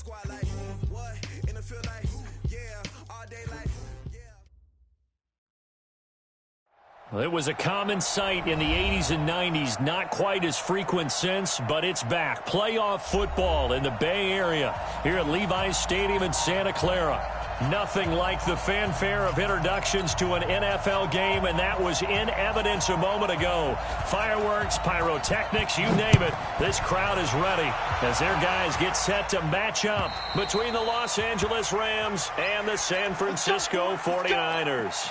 squad like what? In the field like yeah, all day like yeah. Well, it was a common sight in the 80s and 90s, not quite as frequent since, but it's back. Playoff football in the Bay Area here at Levi's Stadium in Santa Clara. Nothing like the fanfare of introductions to an NFL game, and that was in evidence a moment ago. Fireworks, pyrotechnics, you name it. This crowd is ready as their guys get set to match up between the Los Angeles Rams and the San Francisco 49ers.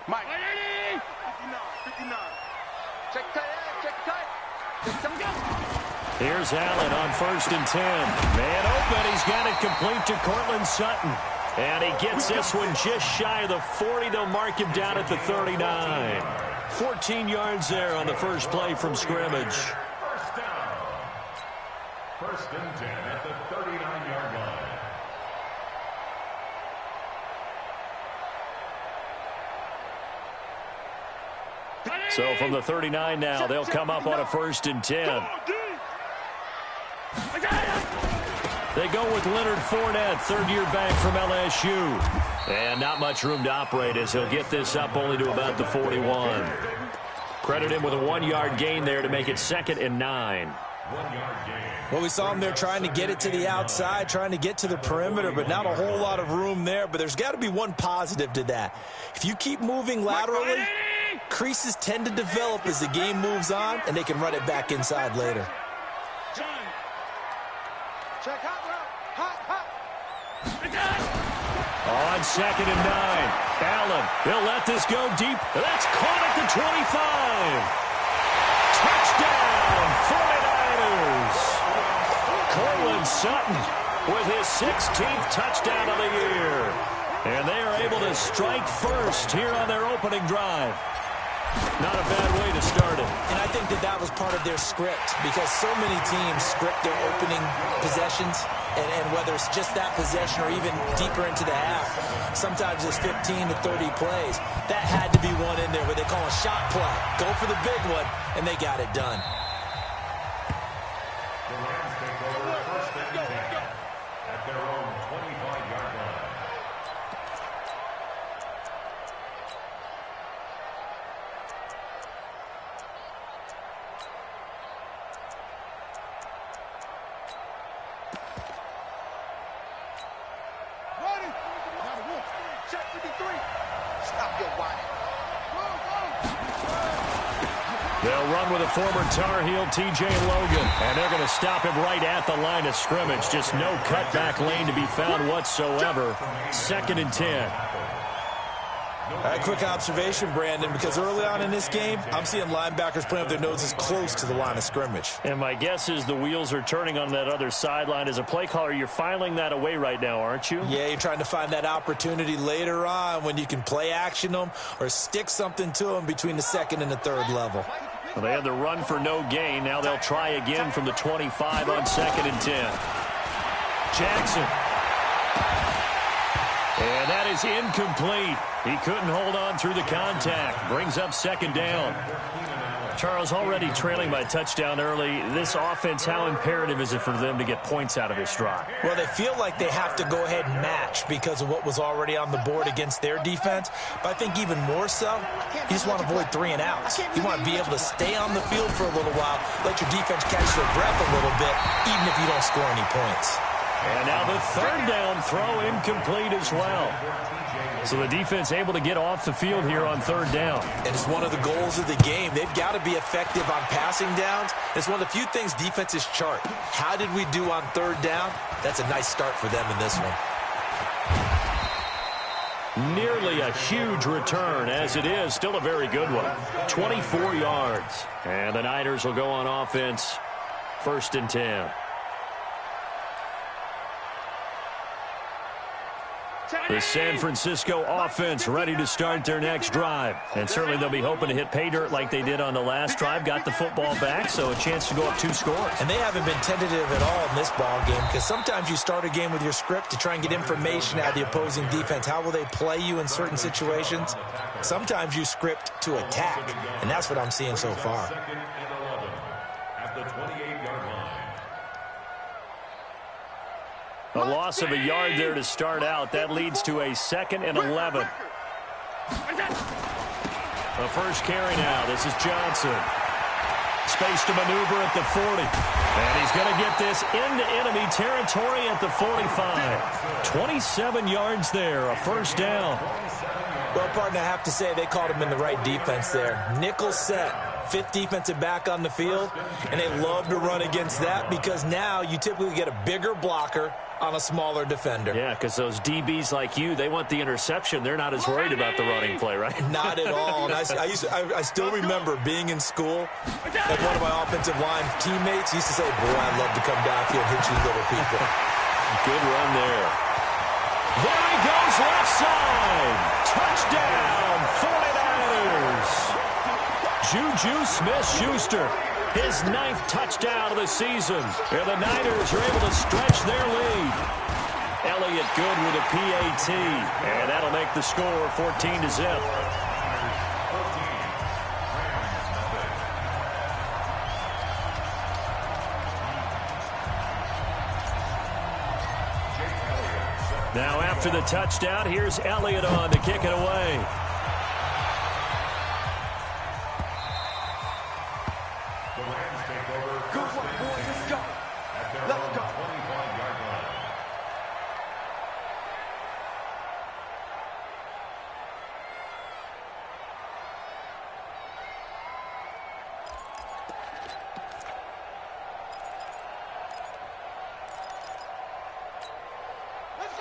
Mike. 59. Check tight. Here's Allen on 1st and 10. Man open. He's got it complete to Cortland Sutton. And he gets this one just shy of the 40. They'll mark him down at the 39. 14 yards there on the first play from scrimmage. First down. 1st and 10 at the 39-yard line. So from the 39 now, they'll come up on a 1st and 10. They go with Leonard Fournette, third-year back from LSU. And not much room to operate as he'll get this up only to about the 41. Credit him with a 1-yard gain there to make it 2nd and 9. Well, we saw him there trying to get it to the outside, trying to get to the perimeter, but not a whole lot of room there. But there's got to be one positive to that. If you keep moving laterally, creases tend to develop as the game moves on, and they can run it back inside later. Check hot. On 2nd and 9. Allen, he'll let this go deep. That's caught at the 25. Touchdown, 49ers. Cortland Sutton with his 16th touchdown of the year. And they are able to strike first here on their opening drive. Not a bad way to start it. And I think that was part of their script, because so many teams script their opening possessions, and whether it's just that possession or even deeper into the half, sometimes it's 15 to 30 plays. That had to be one in there where they call a shot play. Go for the big one, and they got it done. The Rams take over 1st and 10 at their own 25-yard line. They'll run with a former Tar Heel, T.J. Logan, and they're going to stop him right at the line of scrimmage. Just no cutback lane to be found whatsoever. 2nd and 10. All right, quick observation, Brandon, because early on in this game, I'm seeing linebackers putting up their noses close to the line of scrimmage. And my guess is the wheels are turning on that other sideline. As a play caller, you're filing that away right now, aren't you? Yeah, you're trying to find that opportunity later on when you can play action them or stick something to them between the 2nd and the 3rd level. Well, they had the run for no gain. Now they'll try again from the 25 on 2nd and 10. Jackson. And that is incomplete. He couldn't hold on through the contact. Brings up 2nd down. Charles, already trailing by a touchdown early. This offense, how imperative is it for them to get points out of this drive? Well, they feel like they have to go ahead and match because of what was already on the board against their defense. But I think even more so, you just want to avoid 3 and outs. You want to be able to stay on the field for a little while, let your defense catch their breath a little bit, even if you don't score any points. And now the 3rd down throw incomplete as well. So the defense able to get off the field here on 3rd down. And it's one of the goals of the game. They've got to be effective on passing downs. It's one of the few things defenses chart. How did we do on 3rd down? That's a nice start for them in this one. Nearly a huge return, as it is. Still a very good one. 24 yards. And the Niners will go on offense. 1st and 10. The San Francisco offense ready to start their next drive. And certainly they'll be hoping to hit pay dirt like they did on the last drive. Got the football back, so a chance to go up 2 scores. And they haven't been tentative at all in this ball game, because sometimes you start a game with your script to try and get information out of the opposing defense. How will they play you in certain situations? Sometimes you script to attack, and that's what I'm seeing so far. Second and 11 at the 28-yard line. A loss of a yard there to start out. That leads to a 2nd and 11. The first carry now. This is Johnson. Space to maneuver at the 40. And he's going to get this into enemy territory at the 45. 27 yards there, a first down. Well, partner, I have to say they called him in the right defense there. Nickel set. 5th defensive back on the field, and they love to run against that because now you typically get a bigger blocker on a smaller defender. Yeah, because those DBs like you, they want the interception. They're not as worried about the running play, right? Not at all. And I still remember being in school, and one of my offensive line teammates used to say, boy, I'd love to come downfield and hit you little people. Good run there. There he goes, left side. Touchdown, 49ers. Juju Smith-Schuster, his 9th touchdown of the season. And the Niners are able to stretch their lead. Elliott good with a PAT. And that'll make the score 14-0. Now after the touchdown, here's Elliott on to kick it away.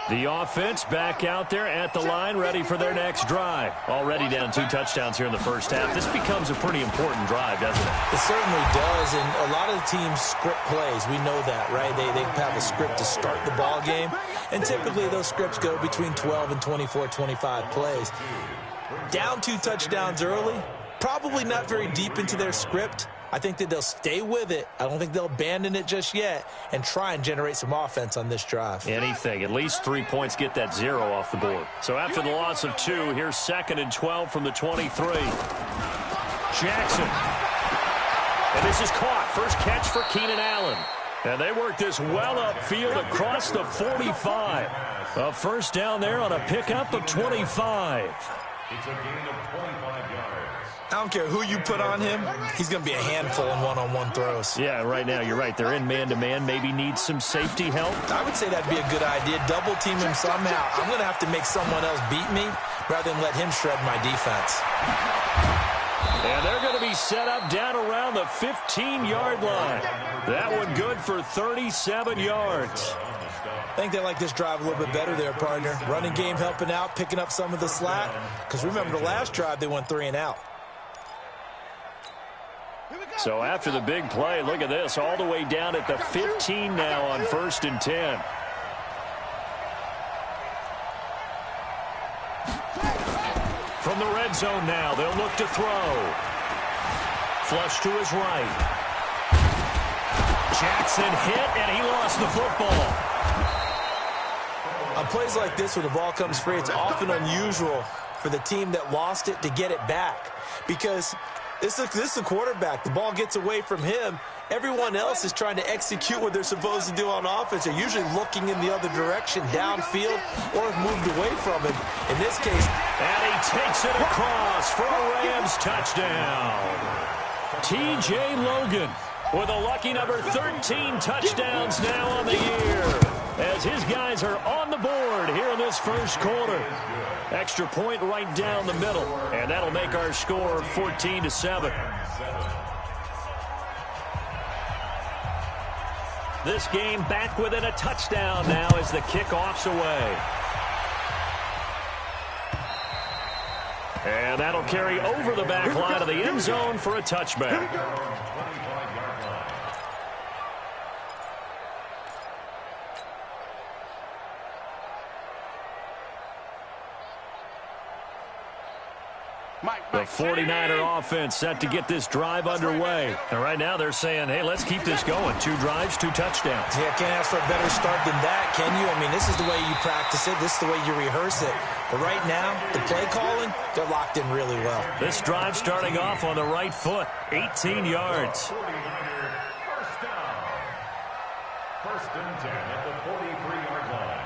The offense back out there at the line, ready for their next drive. Already down 2 touchdowns here in the first half. This becomes a pretty important drive, doesn't it? It certainly does, and a lot of the teams script plays. We know that, right? They have a script to start the ball game, and typically those scripts go between 12 and 24, 25 plays. Down 2 touchdowns early, probably not very deep into their script. I think that they'll stay with it. I don't think they'll abandon it just yet and try and generate some offense on this drive. Anything. At least 3 points get that 0 off the board. So after the loss of 2, here's 2nd and 12 from the 23. Jackson. And this is caught. First catch for Keenan Allen. And they work this well upfield across the 45. A first down there on a pickup of 25. It's a gain of 25 yards. I don't care who you put on him. He's going to be a handful in one-on-one throws. Yeah, right now, you're right. They're in man-to-man. Maybe need some safety help. I would say that'd be a good idea. Double team him somehow. I'm going to have to make someone else beat me rather than let him shred my defense. And they're going to be set up down around the 15-yard line. That one good for 37 yards. I think they like this drive a little bit better there, partner. Running game helping out, picking up some of the slack. Because remember, the last drive, they went 3 and out. So after the big play, look at this, all the way down at the 15 now on 1st and 10. From the red zone now, they'll look to throw. Flush to his right. Jackson hit, and he lost the football. On plays like this where the ball comes free, it's often unusual for the team that lost it to get it back. Because this is a quarterback. The ball gets away from him. Everyone else is trying to execute what they're supposed to do on offense. They're usually looking in the other direction, downfield, or have moved away from it. In this case, and he takes it across for a Rams touchdown. T.J. Logan with a lucky number 13 touchdowns now on the year, as his guys are on the board here in this first quarter. Extra point right down the middle, and that'll make our score 14-7. This game back within a touchdown now as the kickoff's away. And that'll carry over the back line of the end zone for a touchback. The 49er offense set to get this drive underway. And right now they're saying, hey, let's keep this going. 2 drives, 2 touchdowns. Yeah, can't ask for a better start than that, can you? I mean, this is the way you practice it. This is the way you rehearse it. But right now, the play calling, they're locked in really well. This drive starting off on the right foot. 18 yards. 49er first down. First and 10 at the 43-yard line.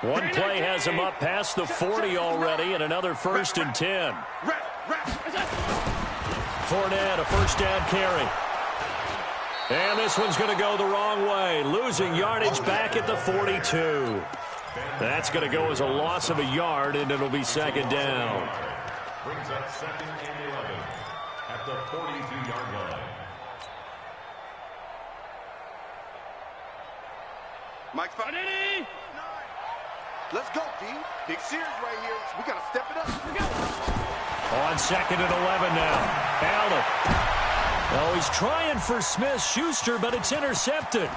One play has him up past the 40 already, and another first and 10. Fournette, a first down carry. And this one's going to go the wrong way, losing yardage back at the 42. That's going to go as a loss of a yard, and it'll be second down. Brings up second and 11 at the 42-yard line. Mike Spaghetti. Let's go, D. Big series right here. We got to step it up. We go. On second and 11 now. Allen. Oh, he's trying for Smith-Schuster, but it's intercepted.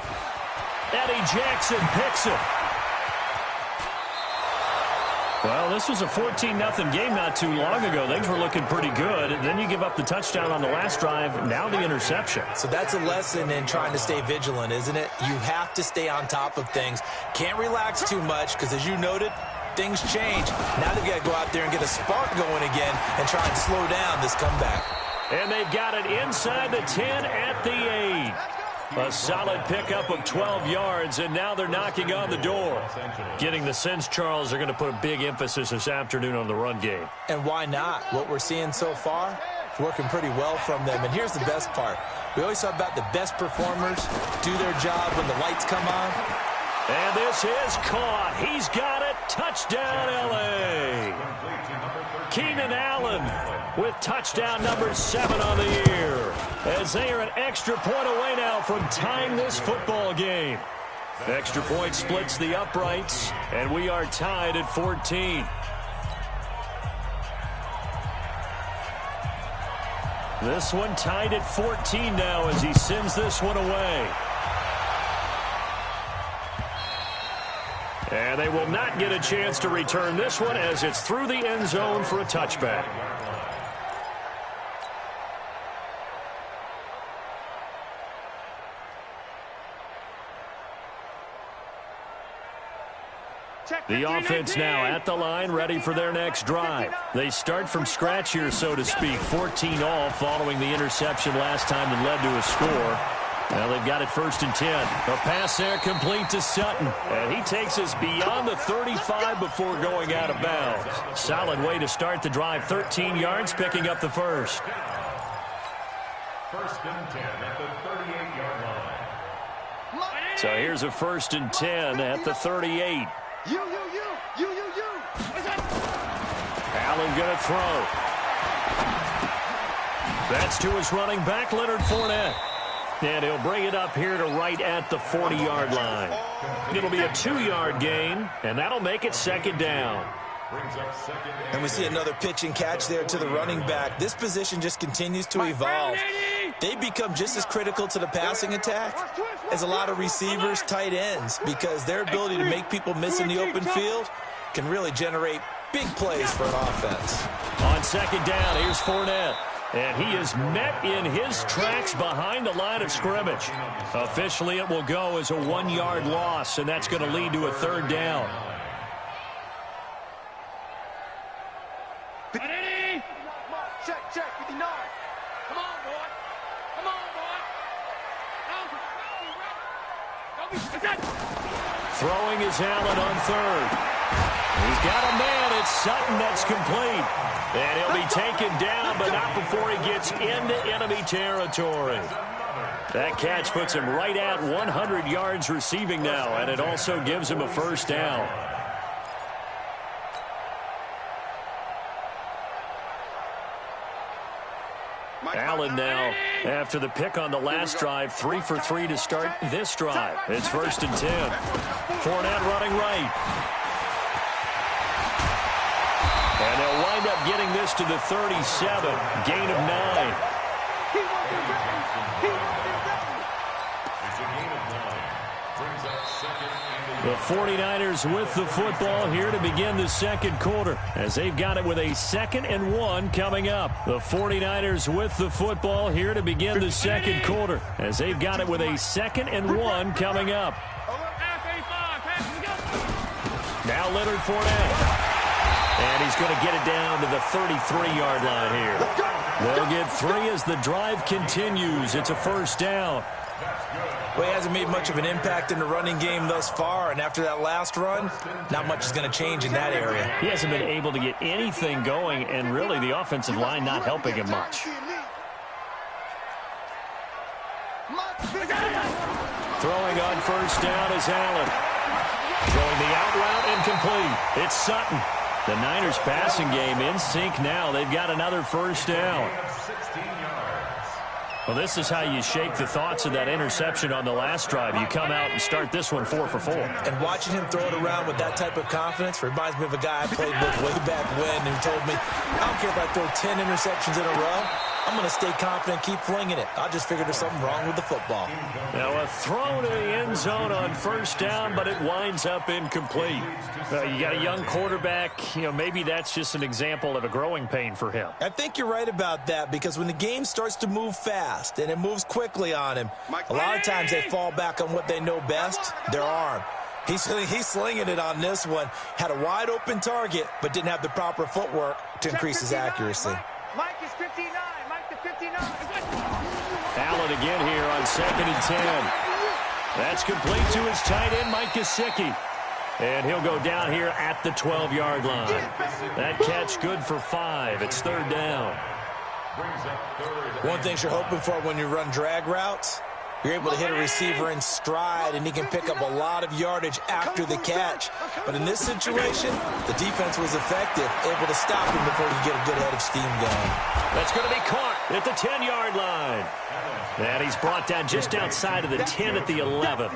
Eddie Jackson picks it. Well, this was a 14-0 game not too long ago. Things were looking pretty good. And then you give up the touchdown on the last drive. Now the interception. So that's a lesson in trying to stay vigilant, isn't it? You have to stay on top of things. Can't relax too much because, as you noted, things change. Now they've got to go out there and get a spark going again and try and slow down this comeback. And they've got it inside the 10 at the 8. A solid pickup of 12 yards, and now they're knocking on the door. Getting the sense, Charles, they're going to put a big emphasis this afternoon on the run game. And why not? What we're seeing so far is working pretty well from them. And here's the best part. We always talk about the best performers do their job when the lights come on. And this is caught. He's got it. Touchdown, L.A. Keenan Allen with touchdown number 7 on the year. As they are an extra point away now from tying this football game. Extra point splits the uprights, and we are tied at 14. This one tied at 14 now as he sends this one away. And they will not get a chance to return this one as it's through the end zone for a touchback. The offense now at the line, ready for their next drive. They start from scratch here, so to speak. 14 all following the interception last time that led to a score. Now they've got it first and 10. A pass there complete to Sutton. And he takes us beyond the 35 before going out of bounds. Solid way to start the drive. 13 yards, picking up the first. First and 10 at the 38-yard line. So here's a first and 10 at the 38. You. Allen going to throw. That's to his running back, Leonard Fournette. And he'll bring it up here to right at the 40-yard line. It'll be a 2-yard gain, and that'll make it second down. And we see another pitch and catch there to the running back. This position just continues to evolve. They become just as critical to the passing attack as a lot of receivers, tight ends, because their ability to make people miss in the open field can really generate big plays for an offense. On second down, here's Fournette. And he is met in his tracks behind the line of scrimmage. Officially, it will go as a 1-yard loss, and that's going to lead to a third down. Check, 59. Come on, boy. Throwing is Allen on third. He's got a man. It's Sutton that's complete. And he'll be taken down, but not before he gets into enemy territory. That catch puts him right at 100 yards receiving now, and it also gives him a first down. Allen now, after the pick on the last drive, 3 for 3 to start this drive. It's first and 10. Fournette running right. And they'll wind up getting this to the 37. Gain of 9. The 49ers with the football here to begin the second quarter as they've got it with a 2nd and 1 coming up. The 49ers with the football here to begin the second quarter as they've got it with a 2nd and 1 coming up. Now Leonard Fournette. And he's going to get it down to the 33-yard line here. They'll get 3 as the drive continues. It's a first down. Well, he hasn't made much of an impact in the running game thus far, and after that last run, not much is going to change in that area. He hasn't been able to get anything going, and really the offensive line not helping him much. Throwing on first down is Allen. Throwing the out route incomplete. It's Sutton. The Niners passing game in sync now. They've got another first down. Well, this is how you shake the thoughts of that interception on the last drive. You come out and start this one 4 for 4. And watching him throw it around with that type of confidence reminds me of a guy I played with way back when who told me, I don't care if I throw 10 interceptions in a row. I'm going to stay confident, keep flinging it. I just figured there's something wrong with the football. Now a throw to the end zone on first down, but it winds up incomplete. You got a young quarterback. Maybe that's just an example of a growing pain for him. I think you're right about that because when the game starts to move fast and it moves quickly on him, a lot of times they fall back on what they know best, their arm. He's slinging it on this one. Had a wide open target, but didn't have the proper footwork to increase his accuracy. Mike is 59. Mike to 59. Allen again here on 2nd and 10. That's complete to his tight end, Mike Gesicki. And he'll go down here at the 12-yard line. That catch good for 5. It's 3rd down. One thing you're hoping for when you run drag routes, you're able to hit a receiver in stride, and he can pick up a lot of yardage after the catch. But in this situation, the defense was effective, able to stop him before he get a good head of steam going. That's going to be caught at the 10-yard line. And he's brought down just outside of the 10 at the 11.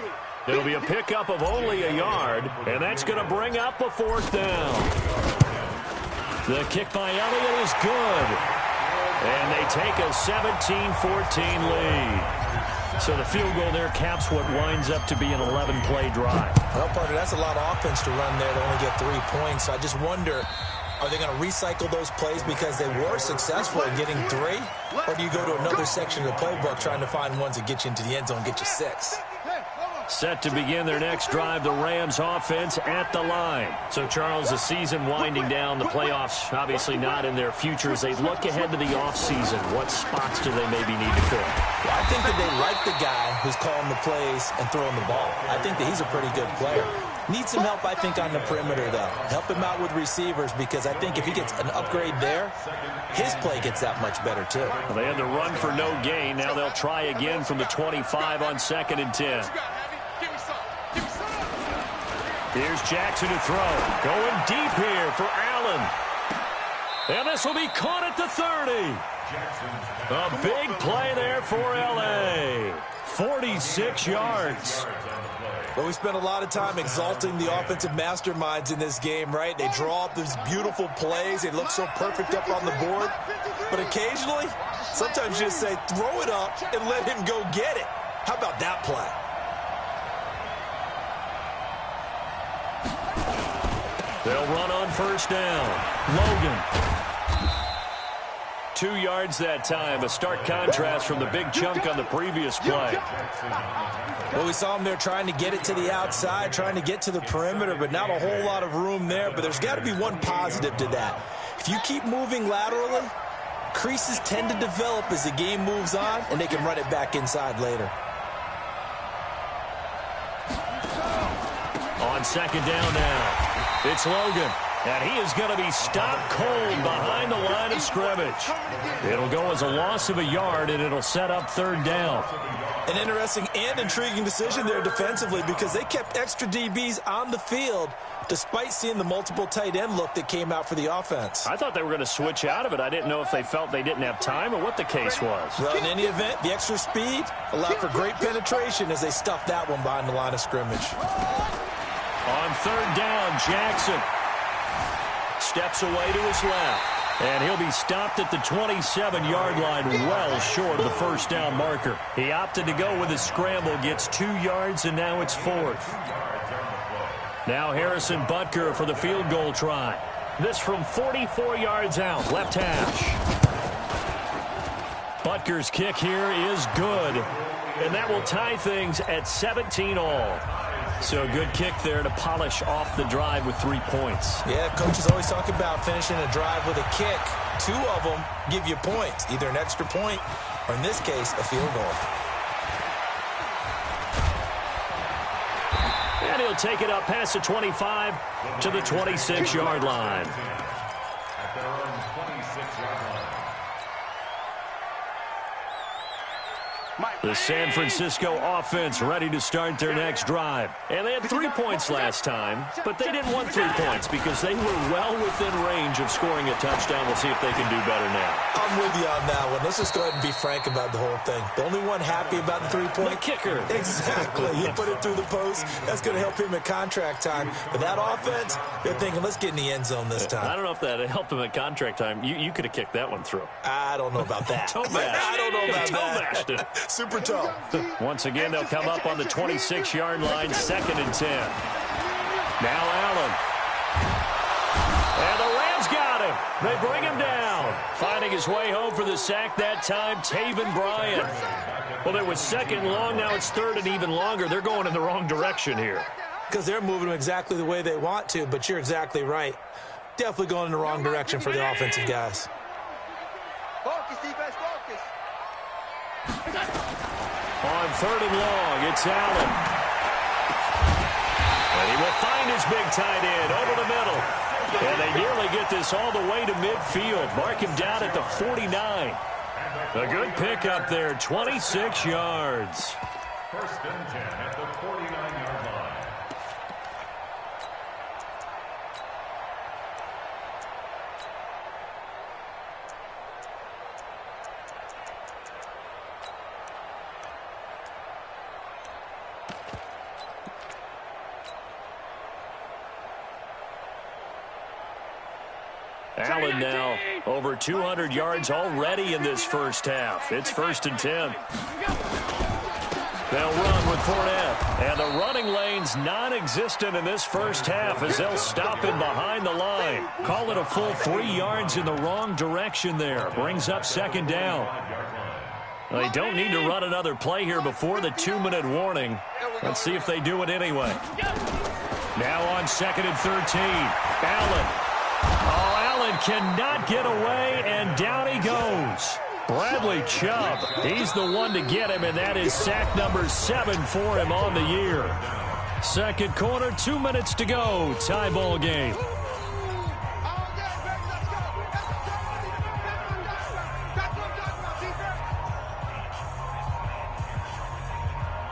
It'll be a pickup of only a yard, and that's going to bring up a 4th down. The kick by Elliott is good. And they take a 17-14 lead. So the field goal there caps what winds up to be an 11-play drive. Well, partner, that's a lot of offense to run there to only get 3 points. So I just wonder, are they going to recycle those plays because they were successful in getting 3? Or do you go to another section of the playbook trying to find ones that get you into the end zone and get you 6? Set to begin their next drive, the Rams offense at the line. So, Charles, the season winding down, the playoffs obviously not in their future. As they look ahead to the offseason, what spots do they maybe need to fill? Well, I think that they like the guy who's calling the plays and throwing the ball. I think that he's a pretty good player. Needs some help, I think, on the perimeter, though. Help him out with receivers because I think if he gets an upgrade there, his play gets that much better, too. Well, they had the run for no gain. Now they'll try again from the 25 on 2nd and 10. Here's Jackson to throw. Going deep here for Allen. And this will be caught at the 30. A big play there for L.A. 46 yards. Well, we spent a lot of time exalting the offensive masterminds in this game, right? They draw up these beautiful plays. They look so perfect up on the board. But occasionally, sometimes you just say, throw it up and let him go get it. How about that play? They'll run on first down. Logan. 2 yards that time. A stark contrast from the big chunk on the previous play. Well, we saw him there trying to get it to the outside, trying to get to the perimeter, but not a whole lot of room there. But there's got to be one positive to that. If you keep moving laterally, creases tend to develop as the game moves on, and they can run it back inside later. On 2nd down now. It's Logan, and he is going to be stopped cold behind the line of scrimmage. It'll go as a loss of a yard, and it'll set up 3rd down. An interesting and intriguing decision there defensively because they kept extra DBs on the field despite seeing the multiple tight end look that came out for the offense. I thought they were going to switch out of it. I didn't know if they felt they didn't have time or what the case was. Well, in any event, the extra speed allowed for great penetration as they stuffed that one behind the line of scrimmage. On 3rd down, Jackson steps away to his left. And he'll be stopped at the 27-yard line, well short of the first down marker. He opted to go with a scramble, gets 2 yards, and now it's 4th. Now Harrison Butker for the field goal try. This from 44 yards out, left hash. Butker's kick here is good, and that will tie things at 17 all. So good kick there to polish off the drive with 3 points. Yeah, coaches always talk about finishing a drive with a kick. 2 of them give you points, either an extra point or, in this case, a field goal. And he'll take it up past the 25 to the 26-yard line. At their own 26-yard line. The San Francisco offense ready to start their next drive. And they had 3 points last time, but they didn't want 3 points because they were well within range of scoring a touchdown. We'll see if they can do better now. I'm with you on that one. Let's just go ahead and be frank about the whole thing. The only one happy about the 3-point? The kicker. Exactly. He put it through the post. That's going to help him at contract time. But that offense, they're thinking, let's get in the end zone this time. I don't know if that helped him at contract time. You could have kicked that one through. I don't know about that. I don't know about that. Super toe. Once again, they'll come up on the 26-yard line, 2nd and 10. Now Allen. And the Rams got him. They bring him down. Finding his way home for the sack that time, Taven Bryan. Well, it was 2nd and long. Now it's 3rd and even longer. They're going in the wrong direction here. Because they're moving them exactly the way they want to, but you're exactly right. Definitely going in the wrong direction for the offensive guys. Focus, defense, focus. On 3rd and long, it's Allen. And he will find his big tight end over the middle. And they nearly get this all the way to midfield. Mark him down at the 49. A good pickup there, 26 yards. 1st and 10 at the 49-yard line. Allen now over 200 yards already in this first half. It's 1st and 10. They'll run with Fournette. And the running lane's non-existent in this first half as they'll stop him behind the line. Call it a full 3 yards in the wrong direction there. Brings up 2nd down. Well, they don't need to run another play here before the 2-minute warning. Let's see if they do it anyway. Now on 2nd and 13. Allen. Oh, Allen cannot get away, and down he goes. Bradley Chubb, he's the one to get him, and that is sack number 7 for him on the year. 2nd quarter, 2 minutes to go. Tie ball game.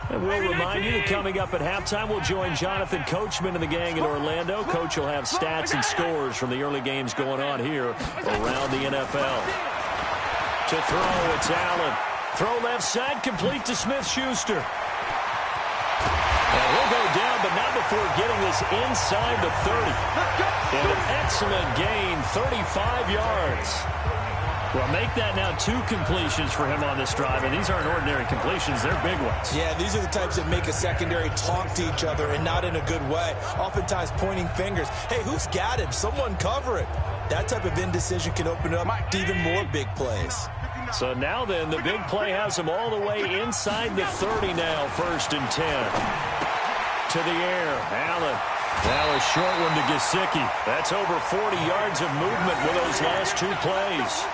And we'll remind you that coming up at halftime, we'll join Jonathan Coachman and the gang in Orlando. Coach will have stats and scores from the early games going on here around the NFL. To throw, it's Allen. Throw left side, complete to Smith-Schuster. And he'll go down, but not before getting this inside the 30. And an excellent gain, 35 yards. Well, make that now 2 completions for him on this drive, and these aren't ordinary completions. They're big ones. Yeah, these are the types that make a secondary talk to each other and not in a good way. Oftentimes pointing fingers. Hey, who's got him? Someone cover it. That type of indecision can open up to even more big plays. So now then, the big play has him all the way inside the 30 now, 1st and 10. To the air, Allen. Now a short one to Gesicki. That's over 40 yards of movement with those last 2 plays.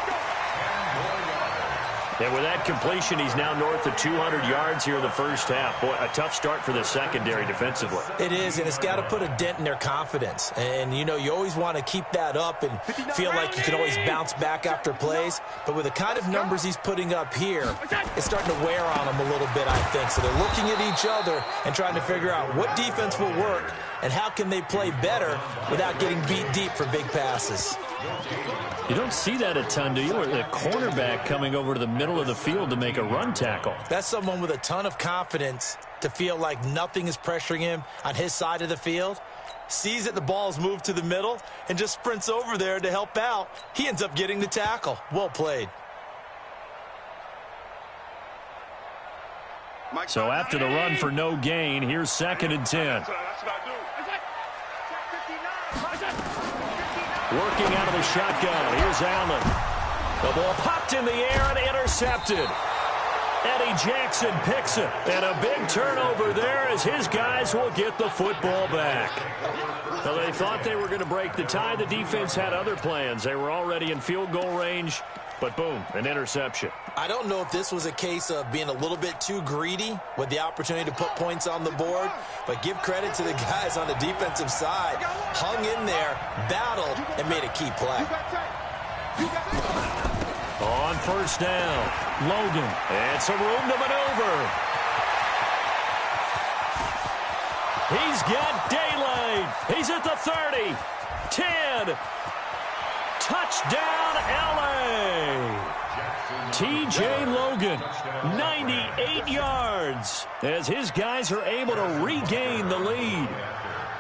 And with that completion, he's now north of 200 yards here in the first half. Boy, a tough start for the secondary defensively. It is, and it's got to put a dent in their confidence. And, you know, you always want to keep that up and feel like you can always bounce back after plays. But with the kind of numbers he's putting up here, it's starting to wear on them a little bit, I think. So they're looking at each other and trying to figure out what defense will work and how can they play better without getting beat deep for big passes. You don't see that a ton, do you? Or the cornerback coming over to the middle of the field to make a run tackle. That's someone with a ton of confidence to feel like nothing is pressuring him on his side of the field. Sees that the ball's moved to the middle and just sprints over there to help out. He ends up getting the tackle. Well played. So after the run for no gain, here's 2nd and 10. Working out of the shotgun. Here's Allen. The ball popped in the air and intercepted. Eddie Jackson picks it. And a big turnover there as his guys will get the football back. Well, they thought they were going to break the tie. The defense had other plans. They were already in field goal range. But boom, an interception. I don't know if this was a case of being a little bit too greedy with the opportunity to put points on the board, but give credit to the guys on the defensive side. Hung in there, battled, and made a key play. On first down, Logan. And some room to maneuver. He's got daylight. He's at the 30, 10. Touchdown, L.A. T.J. Logan, 98 yards, as his guys are able to regain the lead.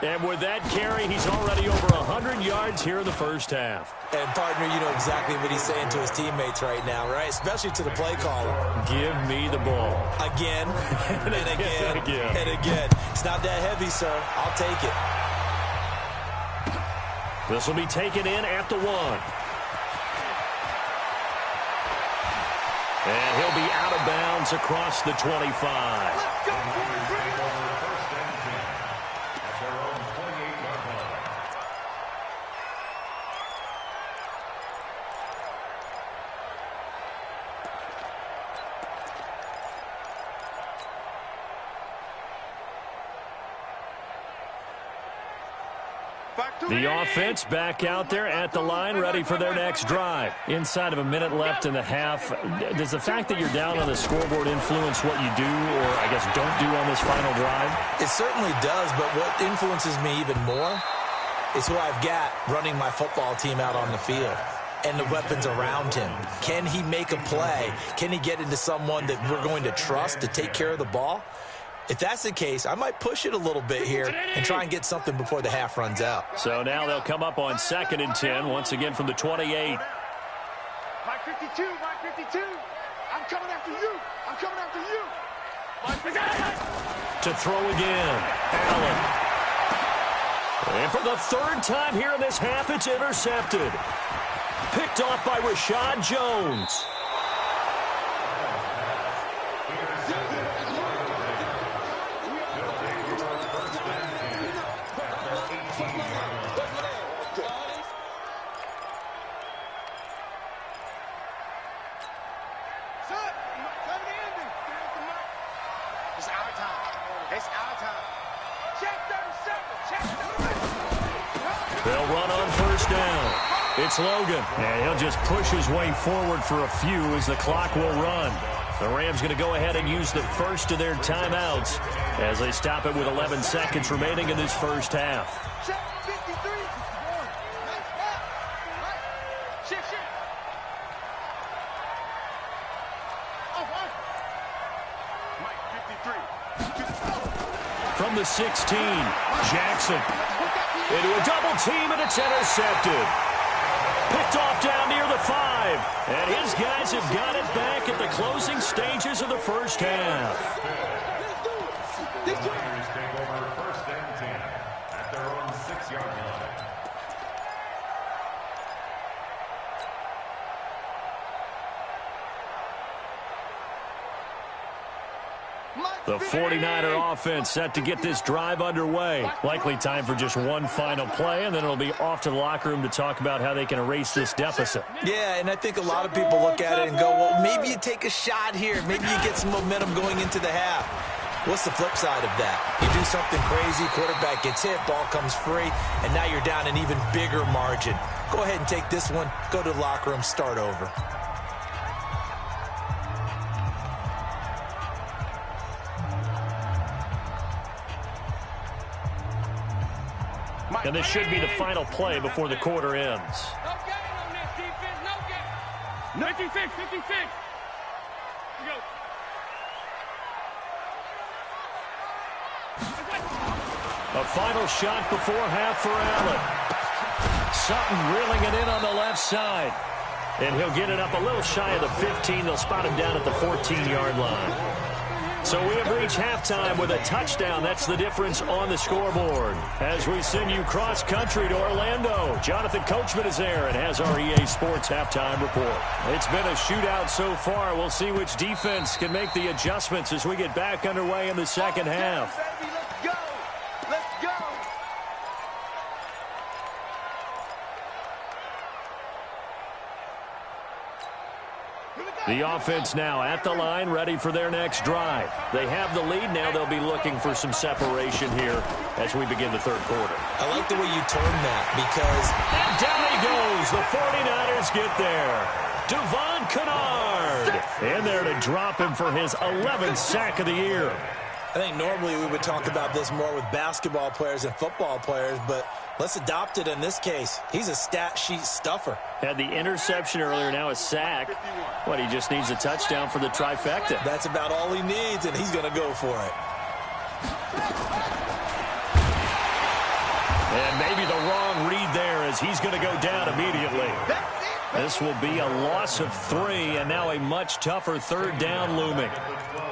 And with that carry, he's already over 100 yards here in the first half. And, partner, you know exactly what he's saying to his teammates right now, right? Especially to the play caller. Give me the ball. Again, and again, and again. It's not that heavy, sir. I'll take it. This will be taken in at the 1. And he'll be out of bounds across the 25. Let's go, first and 10 at their own 28-yard line. The offense back out there at the line, ready for their next drive. Inside of a minute left in the half, does the fact that you're down on the scoreboard influence what you do or, I guess, don't do on this final drive? It certainly does, but what influences me even more is who I've got running my football team out on the field and the weapons around him. Can he make a play? Can he get into someone that we're going to trust to take care of the ball? If that's the case, I might push it a little bit here and try and get something before the half runs out. So now they'll come up on 2nd and 10, once again from the 28. Mike 52, Mike 52. I'm coming after you. I'm coming after you. To throw again, Allen. And for the 3rd time here in this half, it's intercepted. Picked off by Rashad Jones. They'll run on first down. It's Logan, and he'll just push his way forward for a few as the clock will run. The Rams going to go ahead and use the first of their timeouts as they stop it with 11 seconds remaining in this first half. From the 16, Jackson into a double team, and it's intercepted. Picked off down near the 5, and his guys have got it back at the closing stages of the first half. The Niners take over 1st and 10 at their own 6-yard line. The 49er offense set to get this drive underway. Likely time for just one final play, and then it'll be off to the locker room to talk about how they can erase this deficit. Yeah, and I think a lot of people look at it and go, well, maybe you take a shot here. Maybe you get some momentum going into the half. What's the flip side of that? You do something crazy, quarterback gets hit, ball comes free, and now you're down an even bigger margin. Go ahead and take this one, go to the locker room, start over. And this should be the final play before the quarter ends. No gain on this defense. No gain. 56, 56. Here we go. A final shot before half for Allen. Sutton reeling it in on the left side. And he'll get it up a little shy of the 15. They'll spot him down at the 14-yard line. So we have reached halftime with a touchdown. That's the difference on the scoreboard. As we send you cross-country to Orlando, Jonathan Coachman is there and has our EA Sports halftime report. It's been a shootout so far. We'll see which defense can make the adjustments as we get back underway in the second half. The offense now at the line, ready for their next drive. They have the lead. Now they'll be looking for some separation here as we begin the third quarter. I like the way you term that because... And down he goes. The 49ers get there. Devon Kennard in there to drop him for his 11th sack of the year. I think normally we would talk about this more with basketball players and football players, but let's adopt it in this case. He's a stat sheet stuffer. Had the interception earlier, now a sack. What, he just needs a touchdown for the trifecta. That's about all he needs, and he's going to go for it. And maybe the wrong read there as he's going to go down immediately. This will be a loss of 3, and now a much tougher third down looming.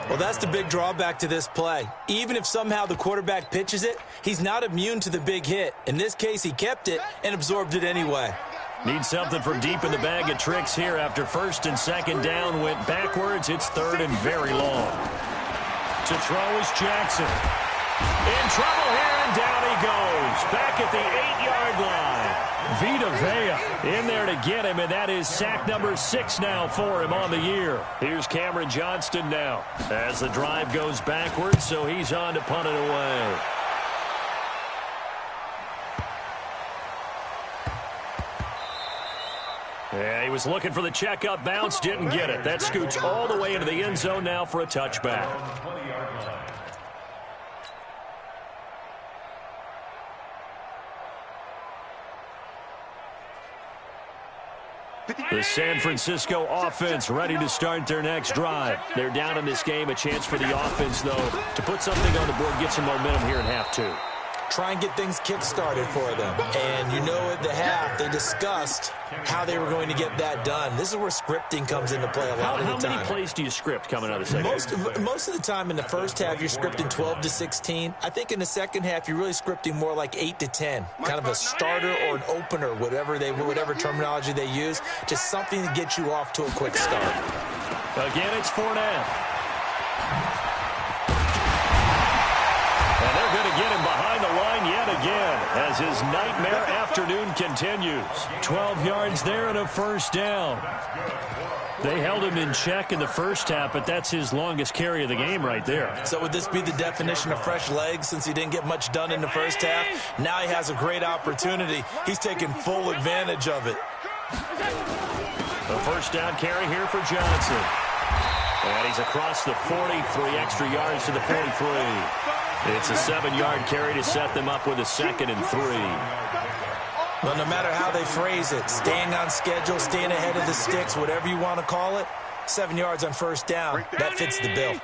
Well, that's the big drawback to this play. Even if somehow the quarterback pitches it, he's not immune to the big hit. In this case, he kept it and absorbed it anyway. Need something from deep in the bag of tricks here after first and second down went backwards. It's third and very long. To throw is Jackson. In trouble here, and down he goes. Back at the 8-yard line. Vita Vea in there to get him, and that is sack number 6 now for him on the year. Here's Cameron Johnston now as the drive goes backwards, so he's on to punt it away. Yeah, he was looking for the checkup bounce, didn't get it. That scoots all the way into the end zone now for a touchback. The San Francisco offense ready to start their next drive. They're down in this game. A chance for the offense, though, to put something on the board, get some momentum here in half 2. Try and get things kick-started for them. And you know at the half, they discussed how they were going to get that done. This is where scripting comes into play a lot of the time. How many plays do you script coming out of the second? Most of the time in the first half, you're scripting 12 to 16. I think in the second half, you're really scripting more like 8 to 10. Kind of a starter or an opener, whatever terminology they use. Just something to get you off to a quick start. Again, it's Fournette. And they're going to get him behind the line yet again as his nightmare afternoon continues. 12 yards there and a first down. They held him in check in the first half, but that's his longest carry of the game right there. So would this be the definition of fresh legs since he didn't get much done in the first half? Now he has a great opportunity. He's taking full advantage of it. A first down carry here for Johnson. And he's across the 40, 3 extra yards to the 43. It's a 7-yard carry to set them up with a 2nd and 3. Well, no matter how they phrase it, staying on schedule, staying ahead of the sticks, whatever you want to call it, 7 yards on first down, that fits the bill.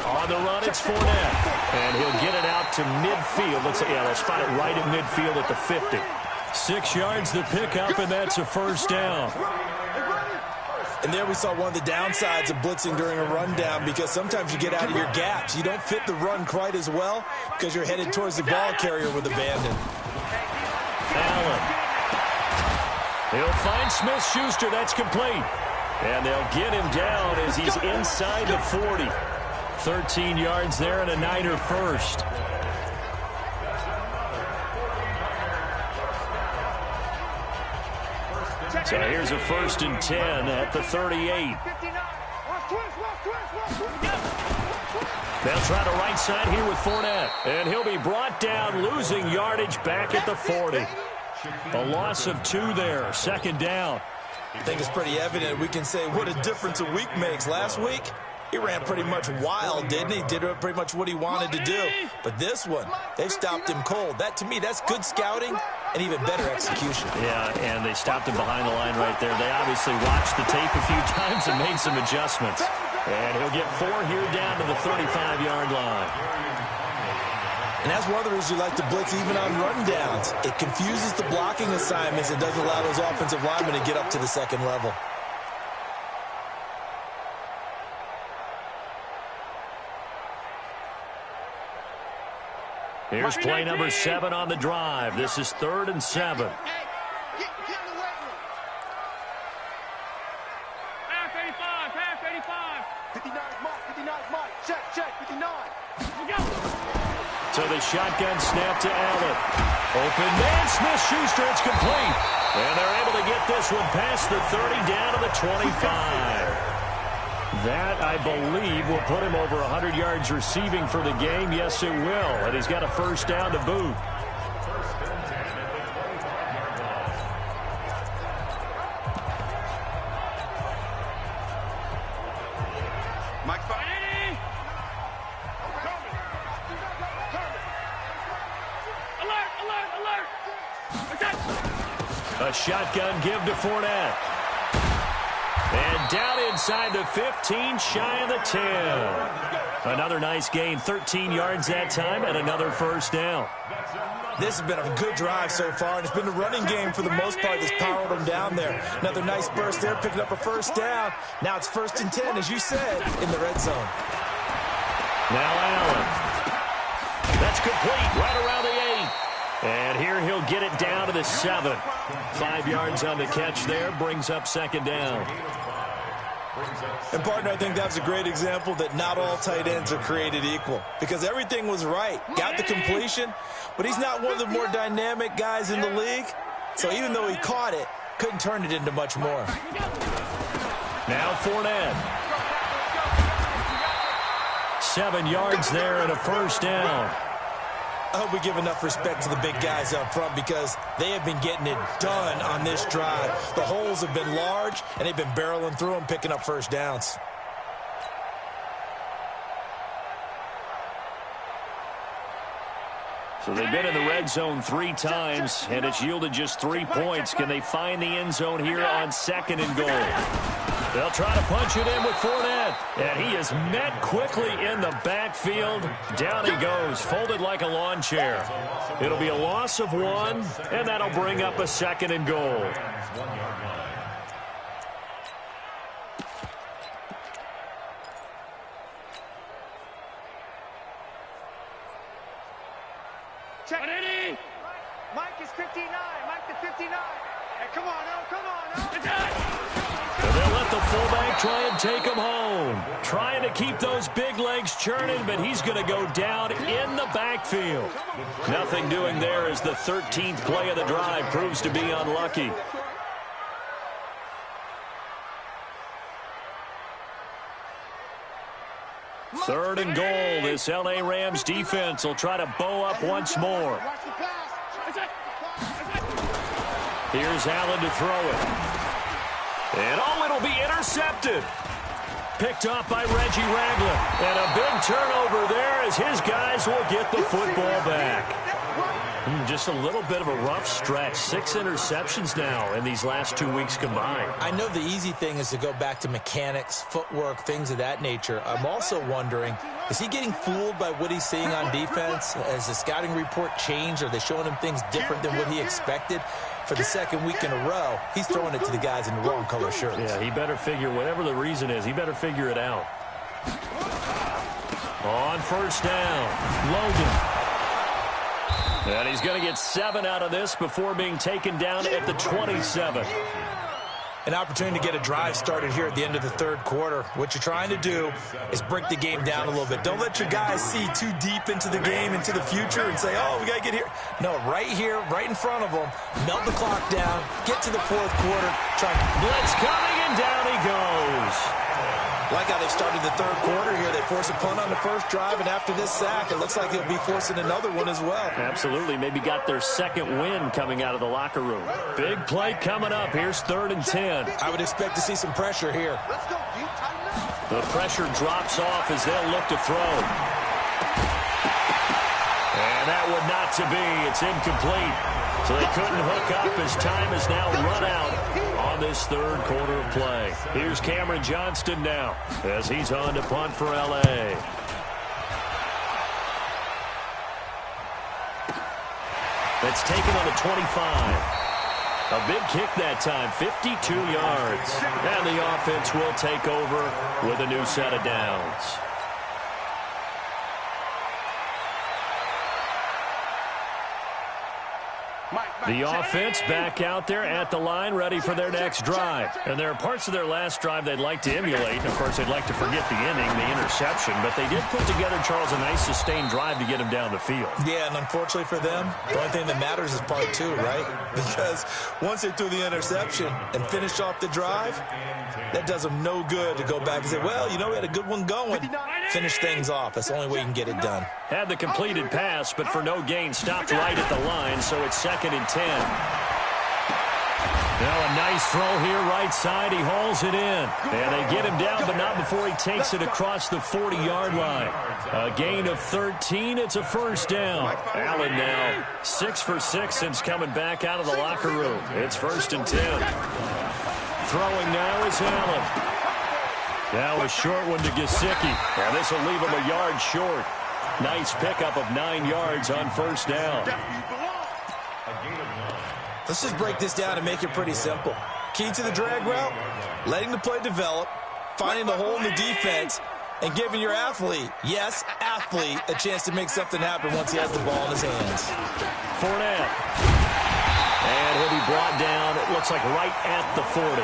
On the run, it's Fournette. And he'll get it out to midfield. They'll spot it right at midfield at the 50. 6 yards the pickup, and that's a first down. And there we saw one of the downsides of blitzing during a rundown because sometimes you get out of your gaps. You don't fit the run quite as well because you're headed towards the ball carrier with abandon. Allen. He'll find Smith-Schuster. That's complete. And they'll get him down as he's inside the 40. 13 yards there and a Niner first. So here's a 1st and 10 at the 38. They'll try the right side here with Fournette. And he'll be brought down, losing yardage back at the 40. A loss of 2 there, 2nd down. I think it's pretty evident. We can say what a difference a week makes. Last week, he ran pretty much wild, didn't he? Did pretty much what he wanted to do. But this one, they've stopped him cold. That, to me, that's good scouting and even better execution. Yeah, and they stopped him behind the line right there. They obviously watched the tape a few times and made some adjustments. And he'll get 4 here down to the 35-yard line. And that's one of the reasons you like to blitz even on run downs. It confuses the blocking assignments and doesn't allow those offensive linemen to get up to the second level. Here's play number 7 on the drive. This is 3rd and 7. Get in the weight room. Half 85, half 85. 59 mark, 59 mark. Check, 59. We go. So the shotgun snap to Allen. Open man, Smith-Schuster, it's complete. And they're able to get this one past the 30 down to the 25. That, I believe, will put him over 100 yards receiving for the game. Yes, it will. And he's got a first down to boot. Mike, Alert. A shotgun give to Fournette. And down inside the 15, shy of the 10. Another nice gain, 13 yards that time, and another first down. This has been a good drive so far, and it's been a running game for the most part that's powered them down there. Another nice burst there, picking up a first down. Now it's 1st and 10, as you said, in the red zone. Now Allen. That's complete, right around the 8. And here he'll get it down to the 7. 5 yards on the catch there, brings up 2nd down. And, partner, I think that's a great example that not all tight ends are created equal, because everything was right. Got the completion, but he's not one of the more dynamic guys in the league. So even though he caught it, couldn't turn it into much more. Now Fournette. 7 yards there and a first down. I hope we give enough respect to the big guys up front, because they have been getting it done on this drive. The holes have been large, and they've been barreling through them, picking up first downs. So they've been in the red zone 3 times, and it's yielded just 3 points. Can they find the end zone here on 2nd and goal? They'll try to punch it in with Fournette. And he is met quickly in the backfield. Down he goes, folded like a lawn chair. It'll be a loss of 1, and that'll bring up a 2nd and goal. Check. Mike is 59. Mike the 59. Hey, come on, So they'll let the fullback try and take him home. Trying to keep those big legs churning, but he's going to go down in the backfield. Nothing doing there as the 13th play of the drive proves to be unlucky. Third and goal. This L.A. Rams defense will try to bow up once more. Here's Allen to throw it. And it'll be intercepted. Picked off by Reggie Ragland. And a big turnover there as his guys will get the football back. Just a little bit of a rough stretch. 6 interceptions now in these last 2 weeks combined. I know the easy thing is to go back to mechanics, footwork, things of that nature. I'm also wondering, is he getting fooled by what he's seeing on defense? Has the scouting report changed? Are they showing him things different than what he expected? For the 2nd week in a row, he's throwing it to the guys in the wrong color shirts. Yeah, he better figure, whatever the reason is, he better figure it out. On first down, Logan. And he's going to get 7 out of this before being taken down at the 27. An opportunity to get a drive started here at the end of the 3rd quarter. What you're trying to do is break the game down a little bit. Don't let your guys see too deep into the game, into the future, and say, oh, we got to get here. No, right here, right in front of them, melt the clock down, get to the 4th quarter. Blitz coming, and down he goes. Like how they started the 3rd quarter here. They force a punt on the first drive, and after this sack, it looks like they'll be forcing another one as well. Absolutely. Maybe got their 2nd win coming out of the locker room. Big play coming up. Here's 3rd and 10. I would expect to see some pressure here. Let's go, D. Tighten up. The pressure drops off as they'll look to throw. And that one not to be. It's incomplete. So they couldn't hook up as time is now run out on this 3rd quarter of play. Here's Cameron Johnston now as he's on to punt for L.A. It's taken on the 25. A big kick that time, 52 yards. And the offense will take over with a new set of downs. The offense back out there at the line, ready for their next drive. And there are parts of their last drive they'd like to emulate. Of course, they'd like to forget the inning, the interception. But they did put together, Charles, a nice sustained drive to get him down the field. Yeah, and unfortunately for them, the only thing that matters is part two, right? Because once they threw the interception and finished off the drive, that does them no good to go back and say, well, you know, we had a good one going. Finish things off. That's the only way you can get it done. Had the completed pass, but for no gain, stopped right at the line, so it's 2nd and 10. Now a nice throw here, right side. He hauls it in. And they get him down, but not before he takes it across the 40-yard line. A gain of 13. It's a first down. Allen now 6 for 6 since coming back out of the locker room. It's 1st and 10. Throwing now is Allen. Now a short one to Gesicki. And this will leave him a yard short. Nice pickup of 9 yards on first down. Let's just break this down and make it pretty simple. Key to the drag route, letting the play develop, finding the hole in the defense, and giving your athlete, yes, athlete, a chance to make something happen once he has the ball in his hands. Fournette. And he'll be brought down, it looks like right at the 40.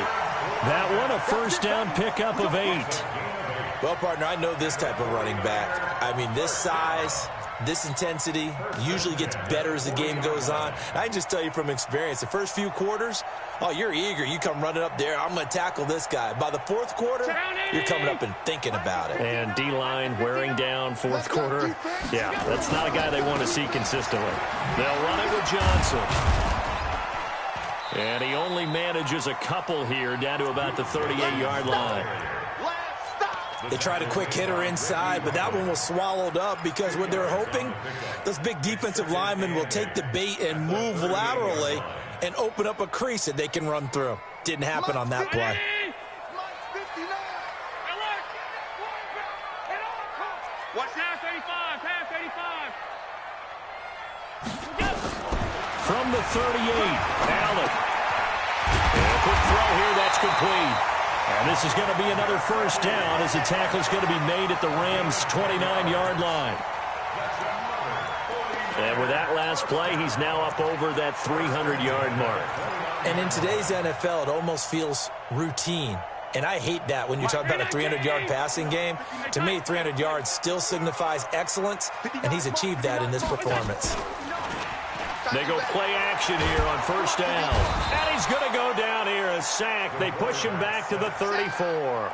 That one, a first down pickup of 8. Well, partner, I know this type of running back. I mean, this size, this intensity usually gets better as the game goes on. I can just tell you from experience, the first few quarters, oh, you're eager. You come running up there, I'm going to tackle this guy. By the 4th quarter, you're coming up and thinking about it. And D-line wearing down 4th quarter. Yeah, that's not a guy they want to see consistently. They'll run it with Johnson. And he only manages a couple here down to about the 38-yard line. They tried a quick hitter inside, but that one was swallowed up because what they're hoping, those big defensive linemen will take the bait and move laterally and open up a crease that they can run through. Didn't happen on that play. Pass 85, pass 85. From the 38, Allen. And a quick throw here, that's complete. And this is going to be another first down as the tackle is going to be made at the Rams' 29-yard line. And with that last play, he's now up over that 300-yard mark. And in today's NFL, it almost feels routine. And I hate that when you talk about a 300-yard passing game. To me, 300 yards still signifies excellence, and he's achieved that in this performance. They go play action here on first down. And he's going to go down here, a sack. They push him back to the 34.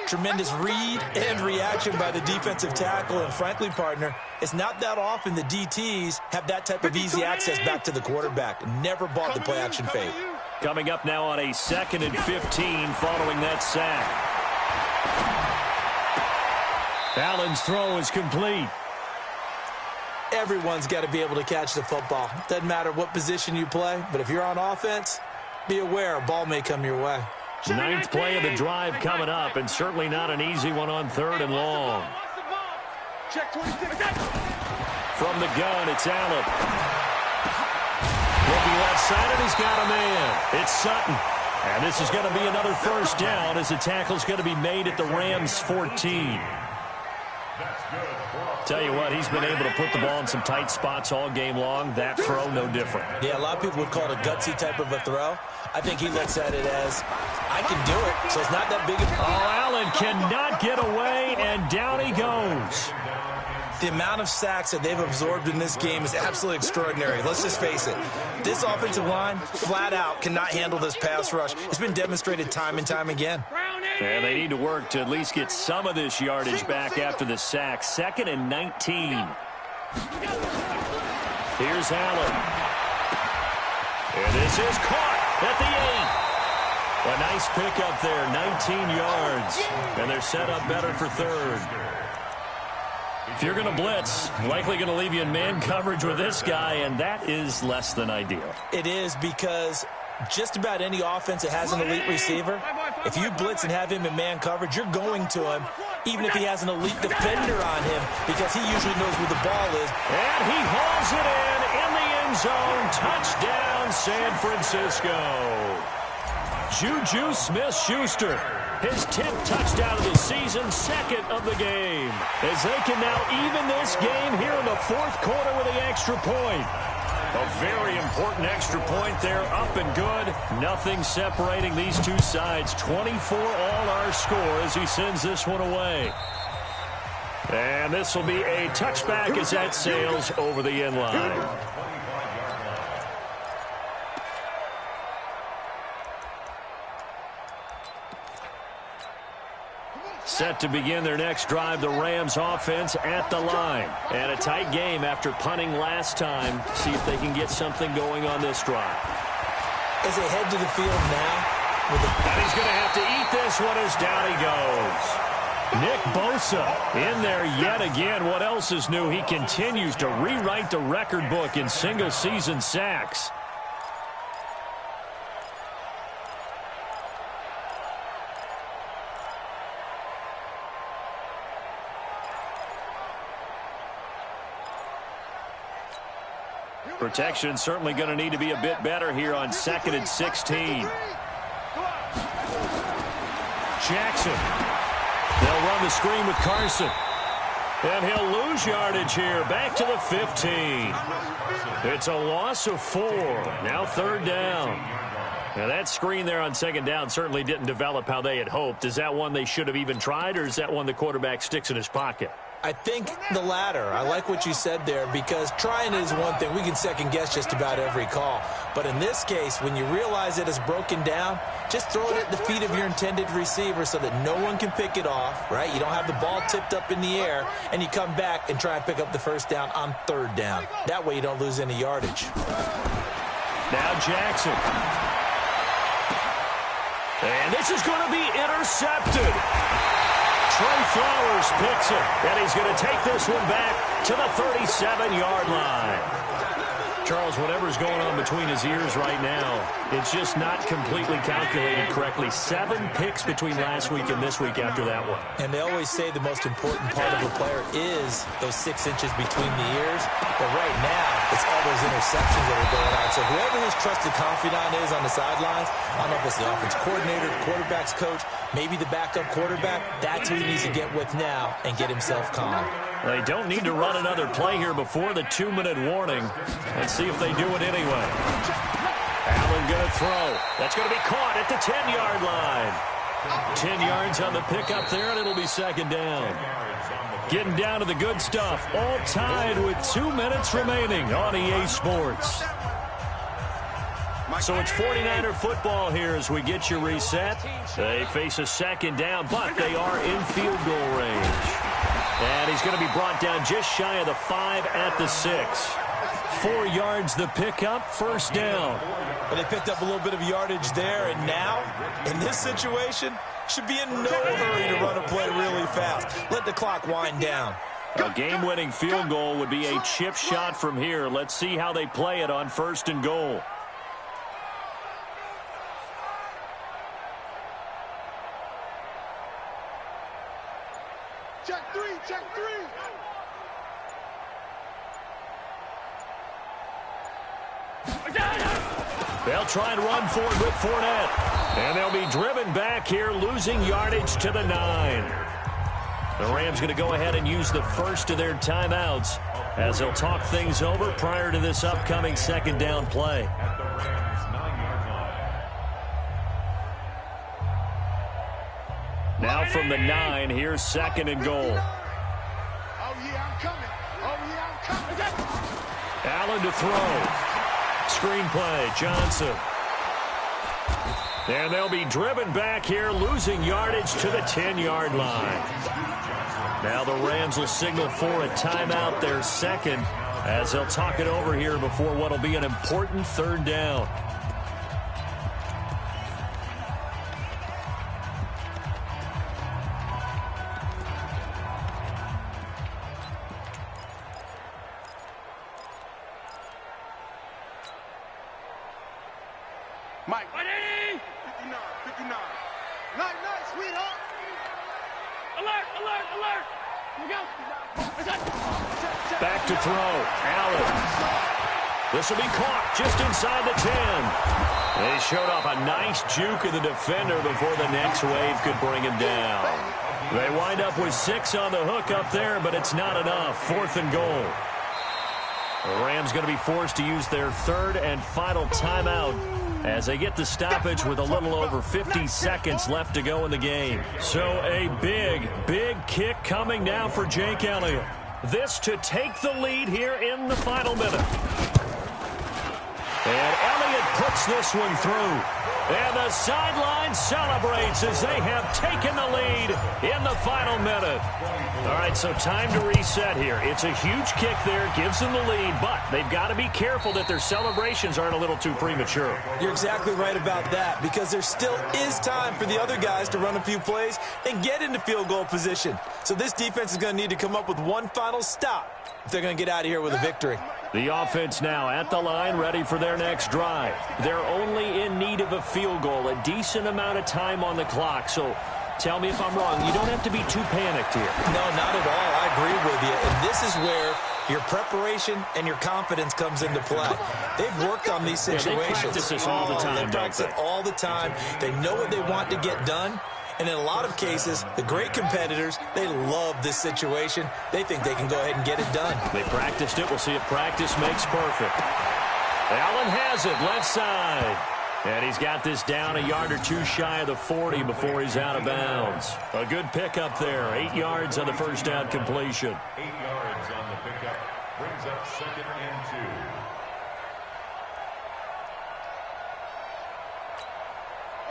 Tremendous read and reaction by the defensive tackle. And frankly, partner, it's not that often the DTs have that type of easy access back to the quarterback. Never bought the play action fake. Coming up now on a 2nd and 15 following that sack. Allen's throw is complete. Everyone's got to be able to catch the football. Doesn't matter what position you play, but if you're on offense, be aware a ball may come your way. 9th play of the drive coming up, and certainly not an easy one on 3rd and long. From the gun, it's Allen. Looking left side, and he's got a man. It's Sutton. And this is going to be another first down as the tackle's going to be made at the Rams' 14. Tell you what, he's been able to put the ball in some tight spots all game long. That throw, no different. Yeah, a lot of people would call it a gutsy type of a throw. I think he looks at it as, I can do it, so it's not that big of a... Oh, Allen cannot get away, and down he goes. The amount of sacks that they've absorbed in this game is absolutely extraordinary. Let's just face it. This offensive line, flat out, cannot handle this pass rush. It's been demonstrated time and time again. And they need to work to at least get some of this yardage back after the sack. 2nd and 19. Here's Allen. And this is caught at the 8. A nice pickup there, 19 yards. And they're set up better for 3rd. If you're going to blitz, likely going to leave you in man coverage with this guy, and that is less than ideal. It is, because just about any offense that has an elite receiver, if you blitz and have him in man coverage, you're going to him, even if he has an elite defender on him, because he usually knows where the ball is. And he hauls it in the end end zone. Touchdown, San Francisco. Juju Smith-Schuster, his 10th touchdown of the season, second of the game. As they can now even this game here in the fourth quarter with the extra point. A very important extra point there, up and good. Nothing separating these two sides. 24 all our score as he sends this one away. And this will be a touchback as that sails over the end line. Set to begin their next drive, the Rams offense at the line. And a tight game after punting last time. See if they can get something going on this drive. As they head to the field now. And he's going to have to eat this one as down he goes. Nick Bosa in there yet again. What else is new? He continues to rewrite the record book in single-season sacks. Protection certainly going to need to be a bit better here on 2nd and 16. Jackson. They'll run the screen with Carson. And he'll lose yardage here. Back to the 15. It's a loss of 4. Now 3rd down. Now that screen there on 2nd down certainly didn't develop how they had hoped. Is that one they should have even tried, or is that one the quarterback sticks in his pocket? I think the latter. I like what you said there, because trying is one thing. We can second-guess just about every call. But in this case, when you realize it is broken down, just throw it at the feet of your intended receiver so that no one can pick it off, right? You don't have the ball tipped up in the air, and you come back and try and pick up the 1st down on 3rd down. That way you don't lose any yardage. Now Jackson. And this is going to be intercepted. Trey Flowers picks it, and he's going to take this one back to the 37-yard line. Charles, whatever's going on between his ears right now, it's just not completely calculated correctly. 7 picks between last week and this week after that one. And they always say the most important part of a player is those 6 inches between the ears. But right now, it's all those interceptions that are going on. So whoever his trusted confidant is on the sidelines, I don't know if it's the offense coordinator, the quarterback's coach, maybe the backup quarterback, that's who he needs to get with now and get himself calm. They don't need to run another play here before the 2-minute warning. Let's see if they do it anyway. Allen going to throw. That's going to be caught at the 10-yard line. 10 yards on the pickup there, and it'll be 2nd down. Getting down to the good stuff. All tied with 2 minutes remaining on EA Sports. So it's 49er football here as we get you reset. They face a 2nd down, but they are in field goal range. And he's going to be brought down just shy of the 5 at the 6. 4 yards the pickup, 1st down. But they picked up a little bit of yardage there, and now, in this situation, should be in no hurry to run a play really fast. Let the clock wind down. A game-winning field goal would be a chip shot from here. Let's see how they play it on 1st and goal. Check 3, check 3. They'll try and run for it with Fournette. And they'll be driven back here, losing yardage to the 9. The Rams going to go ahead and use the first of their timeouts as they'll talk things over prior to this upcoming 2nd down play. Now from the 9, here's 2nd and goal. Oh, yeah, I'm coming. Oh, yeah, I'm coming. Allen to throw. Screenplay, Johnson. And they'll be driven back here, losing yardage to the 10-yard line. Now the Rams will signal for a timeout, their 2nd, as they'll talk it over here before what will be an important 3rd down. Mike. 59, 59. Night, sweetheart. Alert, alert, alert. Here we go. Back to throw. Allen. This will be caught just inside the 10. They showed off a nice juke of the defender before the next wave could bring him down. They wind up with 6 on the hook up there, but it's not enough. 4th and goal. The Rams going to be forced to use their 3rd and final timeout as they get the stoppage with a little over 50 seconds left to go in the game. So a big, big kick coming now for Jake Elliott. This to take the lead here in the final minute. And Elliott puts this one through. And the sideline celebrates as they have taken the lead in the final minute. All right, so time to reset here. It's a huge kick there, gives them the lead, but they've got to be careful that their celebrations aren't a little too premature. You're exactly right about that, because there still is time for the other guys to run a few plays and get into field goal position. So this defense is going to need to come up with one final stop if they're going to get out of here with a victory. The offense now at the line, ready for their next drive. They're only in need of a field goal, a decent amount of time on the clock. So tell me if I'm wrong. You don't have to be too panicked here. No, not at all. I agree with you. And this is where your preparation and your confidence comes into play. They've worked on these situations. They practice this all the time, They practice it all the time. They know what they want to get done. And in a lot of cases, the great competitors, they love this situation. They think they can go ahead and get it done. They practiced it. We'll see if practice makes perfect. Allen has it, left side. And he's got this down a yard or two shy of the 40 before he's out of bounds. A good pickup there. 8 yards on the first down completion. 8 yards on the pickup. Brings up 2nd and 2.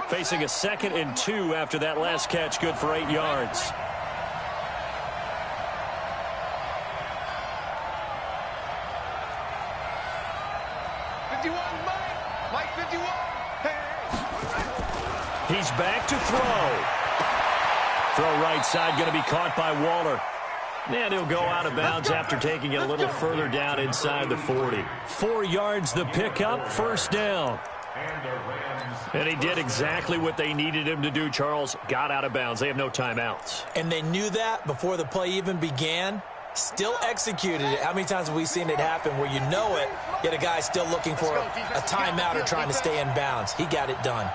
Facing a 2nd and 2 after that last catch, good for 8 yards. Mike 51. Hey. He's back to throw. Throw right side going to be caught by Waller. And he'll go out of bounds after taking it a little further down inside the 40. 4 yards the pickup, first down. And he did exactly what they needed him to do, Charles. Got out of bounds. They have no timeouts. And they knew that before the play even began. Still executed it. How many times have we seen it happen where you know it, yet a guy's still looking for a timeout or trying to stay in bounds? He got it done.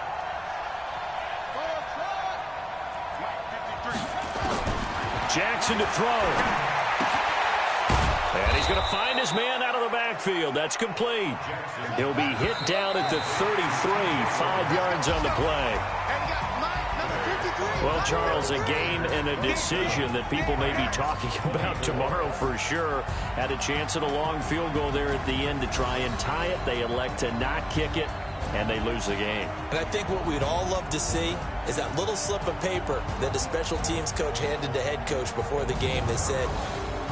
Jackson to throw. And he's going to find his man out of the backfield. That's complete. He'll be hit down at the 33, 5 yards on the play. Well, Charles, a game and a decision that people may be talking about tomorrow for sure. Had a chance at a long field goal there at the end to try and tie it. They elect to not kick it, and they lose the game. And I think what we'd all love to see is that little slip of paper that the special teams coach handed the head coach before the game that said,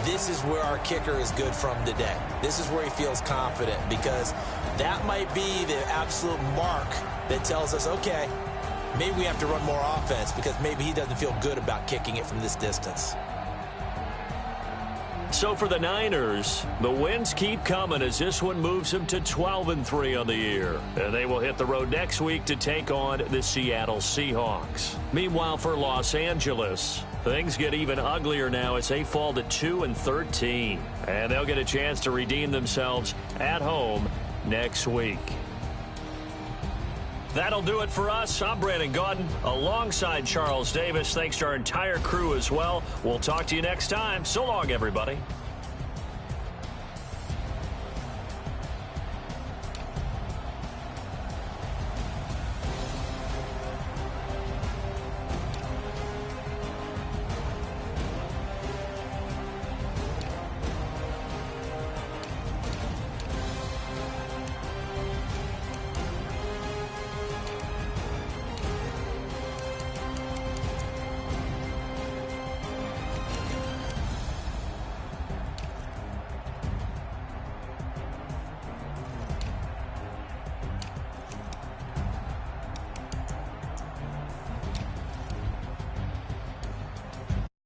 this is where our kicker is good from today. This is where he feels confident, because that might be the absolute mark that tells us, okay, maybe we have to run more offense because maybe he doesn't feel good about kicking it from this distance. So for the Niners, the wins keep coming as this one moves them to 12-3 on the year. And they will hit the road next week to take on the Seattle Seahawks. Meanwhile, for Los Angeles, things get even uglier now as they fall to 2-13. And they'll get a chance to redeem themselves at home next week. That'll do it for us. I'm Brandon Gaudin alongside Charles Davis. Thanks to our entire crew as well. We'll talk to you next time. So long, everybody.